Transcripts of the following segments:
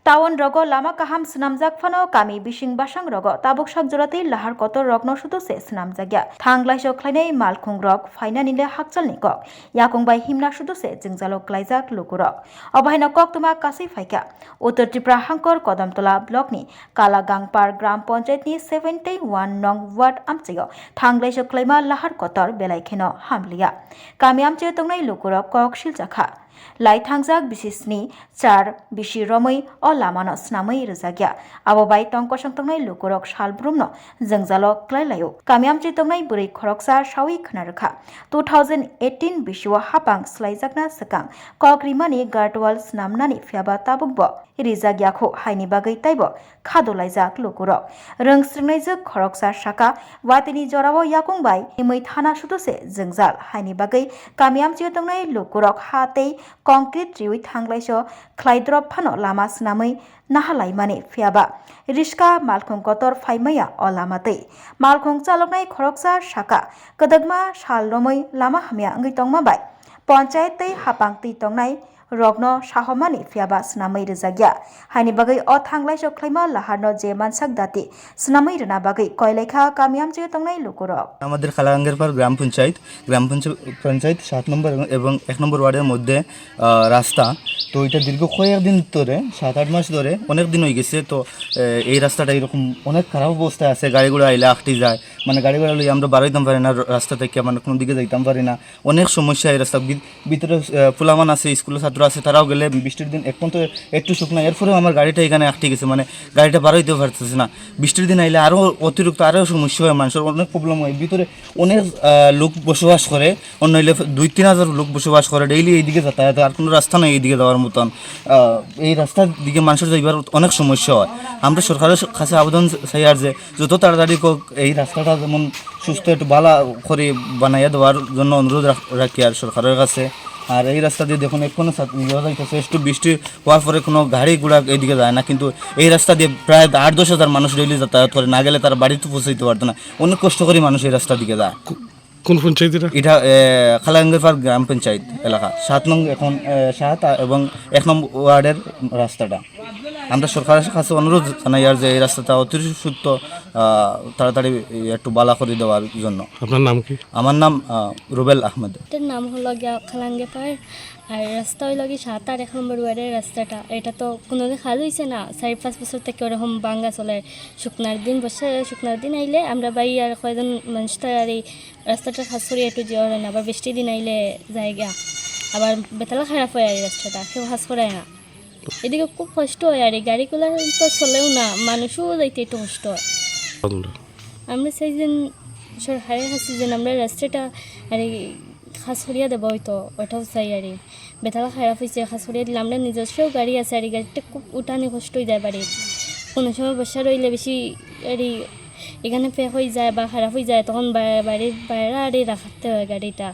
Town রগ Lama কাহাম স্নামজাক Fanon কামি বিশিং বাসাং রগ তাবুক সাক জোড়াতে লাহার কত রগ্ন শুধু সে স্নামজাগিয়া থাংলাইসো খ্লাইনাই মালখুং রগ ফাইনা নিলে হাকচালনি কক ইয়াকুংবাই হিমনা শুধু সে জিংজালো ক্লাইজাক লুকুরক অবাহিনা কক তুমা কাসি ফাইকা উত্তর ত্রিপুরা হাঙ্কর কদমতলা ব্লকনি কালাগাংপার গ্রাম পঞ্চায়েতনি 71 নং ওয়ার্ড আমচেয় থাংলাইসো খ্লাইমা লাহার কতর বেলাইখেন হামলিয়া কামি আমচে তংনাই লুকুরক কক শিলজাখা লাই থাংজাক বিশিসনি চার বিশি রमै अ लामानो स्नामै रोजागिया आबोबाय टंकसं तंनाय लुकुरक सालब्रुमनो जोंजालो क्लाइलायो कामियामचि तंनाय बुरै खरकसा सावि खनारखा 2018 बिशुआ हापां स्लाइजाकना सकां कग्रिमानि गार्डवाल स्नामनानि फ्याबा ताबुकबो रिजागियाखौ हायनि बागै ताइबो खादलाइजाक लुकुरक रोंस्रिंनायजो खरकसा साका वातिनि जरावो याकुंबाय इमै थाना सुदुसे जोंजाल हायनि बागै कामियामचि तंनाय लुकुरक हातै कंक्रिट रिउइ थांलाइसो ख्लाइद्रब फानो लामा स्नामै नाहालाइमानि फ्याबा रिस्का मालखुं कतर फाइमाया अलामातै मालखुं चालकनाय खरकसा साका कदगमा सालरमै लामा हामिया अंगै तंमाबाय पञ्चायतै हापांतै तंनाय रग्न साहमानि फ्याबा स्नामै रोजागिया हानि बागै अ थांलाइसो ख्लाइमा लाहारनो जे मानसाक दाति स्नामै रना बागै कयलाइखा कामियामचे तंनाय लुकुरक আমাদের খালাগাঙ্গের পার গ্রাম পঞ্চায়েত 7 নম্বর এবং 1 নম্বর ওয়ার্ডের মধ্যে রাস্তা তো এটা দীর্ঘ কয়েকদিন ধরে 7-8 মাস ধরে অনেক দিন হয়ে গেছে তো এই রাস্তাটা এরকম অনেক খারাপ অবস্থায় আছে গাড়িগুলো আইলে আটটি যায় মানে গাড়িগুলো আমরা বাড়াইতাম পারি না রাস্তা থেকে মানে কোনো দিকে যাইতাম পারি না অনেক সমস্যা এই রাস্তা ভিতরে ফুলামান আছে স্কুলের ছাত্র আছে তারাও গেলে বৃষ্টির দিন এখন তো একটু শুকনা এরপরেও আমার গাড়িটা এখানে আটকে গেছে মানে গাড়িটা বাড়াইতেও পারতেছে না বৃষ্টির দিন আইলে আরও অতিরিক্ত আরও সমস্যা হয় মানুষের অনেক প্রবলেম হয় ভিতরে অনেক লোক বসবাস করে অন্য হইলে 2-3 হাজার লোক বসবাস করে ডেইলি এইদিকে যাতায়াত আর কোনো রাস্তা নেই এইদিকে যাওয়ার মতন এই রাস্তার দিকে মানুষের যাইবার অনেক সমস্যা হয় আমরা সরকারের কাছে আবেদন চাই আর যে যত তাড়াতাড়ি এই রাস্তাটা যেমন সুস্থ একটু ভালো করে বানাইয়া দেওয়ার জন্য অনুরোধ রাখি আর সরকারের কাছে আর এই রাস্তা দিয়ে দেখুন এখনো যাইতেছে একটু বৃষ্টি হওয়ার পরে কোনো গাড়ি ঘোড়া এইদিকে যায় না কিন্তু এই রাস্তা দিয়ে প্রায় 8-10 হাজার মানুষ ডেইলি যাতায়াত করে না গেলে তারা বাড়িতে পৌঁছাইতে পারতো না অনেক কষ্ট করে মানুষ এই রাস্তা দিকে যায় কোন পঞ্চায়েত এটা খালাগাঙ্গের পার গ্রাম পঞ্চায়েত এলাকা 7 নং এখন 7 এবং 1 নম্বর ওয়ার্ডের রাস্তাটা আমরা সরকারের কাছে অনুরোধ জানাই আর যে এই রাস্তাটা অতিরিক্ত তাড়াতাড়ি একটু বালা করে দেওয়ার জন্য। আপনার নাম কি? আমার নাম রুবেল আহমেদ। এটার নাম হলো খালাঙ্গে পাড় আর রাস্তা হইল কি 7 আর 1 নম্বর ওয়ার্ডের রাস্তাটা এটা তো কোনোদিন খালি হয়েছে না 4-5 বছর থেকে ওরকম বাঙ্গা চলে শুকনার দিন আইলে আমরা বাই আর কয়জন মানুষ তো আর এই রাস্তাটা খাস করে একটু যাওয়া হয় না আবার বৃষ্টির দিন আইলে জায়গা আবার বেতালা খারাপ হয় আর এই রাস্তাটা কেউ খাস করায় না এদিকে খুব কষ্ট হয় আর এই গাড়িগুলো তো চলেও না মানুষও যাইতে একটু কষ্ট হয় আমরা সেই দিন সরকারের কাছে যে আমরা রাস্তাটা আর খাস করিয়া দেবো হয়তো ওটাও চাই আর বেতালা খারাপ হয়েছে খাস করিয়া দিলে আমরা নিজস্বও গাড়ি আছে আর এই গাড়িটা খুব উঠানি কষ্ট হয়ে যায় বাড়ির কোনো সময় বর্ষা রইলে বেশি আর এখানে ফেক হয়ে যায় বা খারাপ হয়ে যায় তখন বাড়ির বাইরে আর রাখাতে হয় গাড়িটা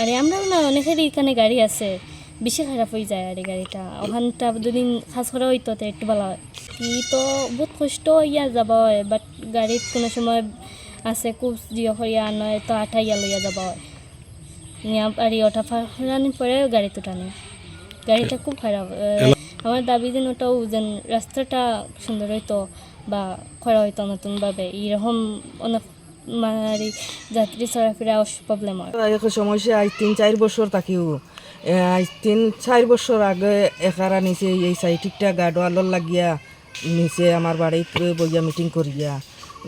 আর আমরাও না অনেকেরই এখানে গাড়ি আছে বেশি খারাপ হয়ে যায় আর এই গাড়িটা ওখানটা দুদিন খাস করা হইতো তো একটু ভালো হয় কি তো বহুত কষ্ট হইয়া যাব হয় বাট গাড়িত কোনো সময় আছে খুব জিও হইয়া নয় তো আঠাইয়া লইয়া যাব হয় নিয়া আর ওটা ফারানি পরে গাড়ি তুটানি গাড়িটা খুব খারাপ আমার দাবি যেন ওটাও যেন রাস্তাটা সুন্দর হইতো বা করা হইতো নতুনভাবে এইরকম অনেক মানে যাত্রী চলাফেরা প্রবলেম হয় সমস্যা আজ 3-4 বছর থাকিও আজ 3-4 বছর আগে একারা নিচে এই সাইটিকটা গার্ডওয়ালর লাগিয়া নিচে আমার বাড়িতে বইয়া মিটিং করিয়া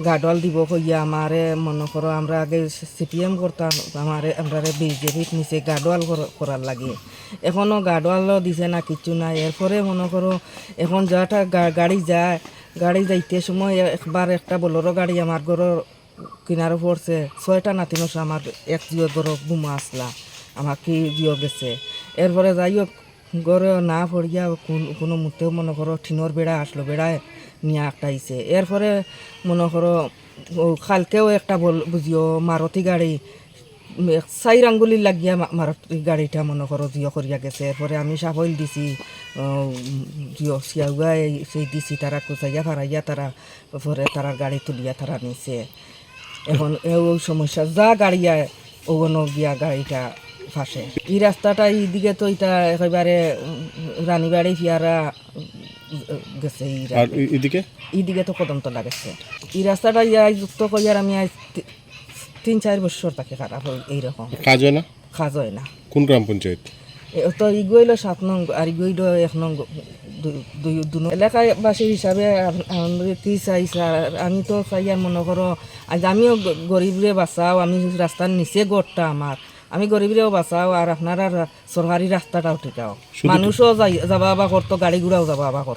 গার্ডওয়াল দিব কইয়া আমারে মনে করো আমরা আগে সিপিএম করতাম আমরা বিজেপির নিচে গার্ডওয়াল করার লাগে এখনও গার্ডওয়ালও দিছে না কিছু নাই এরপরে মনে করো এখন যাটা গাড়ি যাইতে সময় একবার একটা বোলেরো গাড়ি আমার ঘরের কিনারে পড়ছে 6টা নাতিনো আমার এক জিও ধরো বোমা আসলা আমাকে জিও গেছে এরপরে যাই হোক গড়ে না পড়িয়া কোনো মুহূর্তেও মনে করো ঠিনোর বেড়া আসলো বেড়ায় নিয়ে একটা আইছে এরপরে মনে করো কালকেও একটা বুঝিও মারুতি গাড়ি 4 আঙ্গুলি লাগিয়া মারুতি গাড়িটা মনে করো জিও করিয়া গেছে এরপরে আমি সাফল দিছি জিও সিয়াউগা সেই দিছি তারা কুচাইয়া ফারাইয়া তারা পরে তারা গাড়ি তুলিয়া তারা নিছে এখন ওই সমস্যা যা গাড়ি আয় ওগুলো গিয়া গাড়িটা ফাঁসে এই রাস্তাটা এইদিকে তো এটা একেবারে রানীবাড়ি ফিয়ারা গেছে আর এদিকে এইদিকে তো কদমতলা গেছে এই রাস্তাটা যুক্ত করিয়ার আমি আজ 3-4 বছর তাকে খারাপ এইরকম কাজ হয় না কাজ হয় না। কোন গ্রাম পঞ্চায়েত তো ইগুইল 7 নং আর ইগুইল 1 নং দুই এলাকাবাসীর হিসাবে আমরা কি চাই স্যার আমি তো চাই আর মনে করো আজ আমিও গরিবরে বাঁচাও আমি রাস্তার নিচে গড়টা আমার আমি গরিবরেও বাঁচাও আর আপনারা সরকারি রাস্তাটাও ঠিকাও মানুষও যাবা আবা করতো গাড়ি ঘোড়াও যাবা আবা করতো